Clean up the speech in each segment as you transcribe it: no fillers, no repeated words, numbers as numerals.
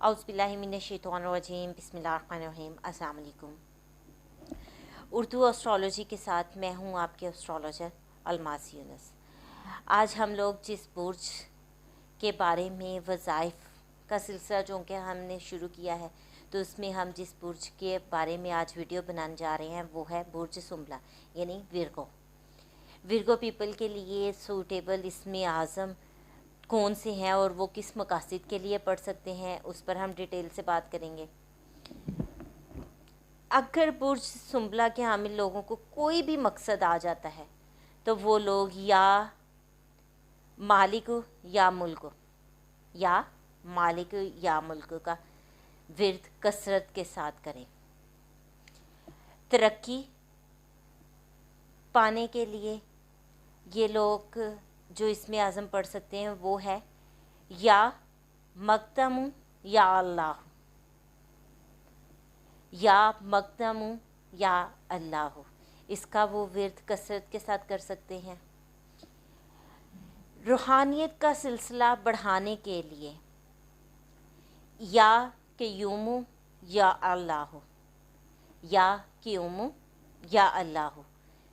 औज़ुबिल्लाहिमिनश्शैतानिर्रजीम बिस्मिल्लाहिर्रहमानिर्रहीम। अस्सलाम वालेकुम। उर्दू एस्ट्रोलॉजी के साथ मैं हूँ आपके एस्ट्रोलॉजर अलमास यूनुस। आज हम लोग जिस बुर्ज के बारे में वज़ाइफ का सिलसिला जो कि हमने शुरू किया है, तो उसमें हम जिस बुर्ज के बारे में आज वीडियो बनाने जा रहे हैं वो है बुर्ज सुंबला यानी विर्गो। विर्गो पीपल के लिए सूटेबल इसमें आज़म कौन से हैं और वो किस मकासद के लिए पढ़ सकते हैं, उस पर हम डिटेल से बात करेंगे। अगर बुर्ज सुंबला के हामिल लोगों को कोई भी मकसद आ जाता है तो वो लोग या मालिक या मुल्क का विर्द कसरत के साथ करें। तरक्की पाने के लिए ये लोग जो इसमें आज़म पढ़ सकते हैं वो है या मक़दम या अल्लाह, या मक़दम या अल्लाह। इसका वो विर्द कसरत के साथ कर सकते हैं। रूहानियत का सिलसिला बढ़ाने के लिए या क़य्यूम या अल्लाह, या क़य्यूम या अल्लाह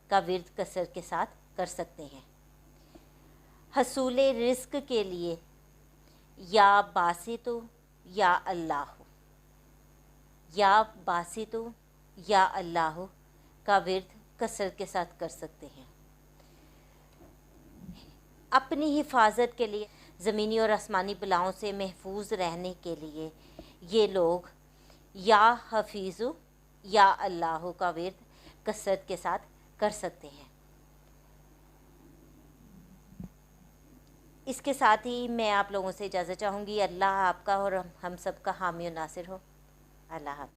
का विर्द कसरत के साथ कर सकते हैं। हसूल रिज़्क़ के लिए या बासितो या अल्लाह, या बासितो या अल्लाह का विर्द कसरत के साथ कर सकते हैं। अपनी हिफाजत के लिए, ज़मीनी और आसमानी बलाओं से महफूज रहने के लिए ये लोग या हफीज़ु या अल्लाह का विर्द कसरत के साथ कर सकते हैं। इसके साथ ही मैं आप लोगों से इजाज़त चाहूँगी। अल्लाह आपका और हम सब का हामी और नासिर हो। अल्लाह हाफ़िज़।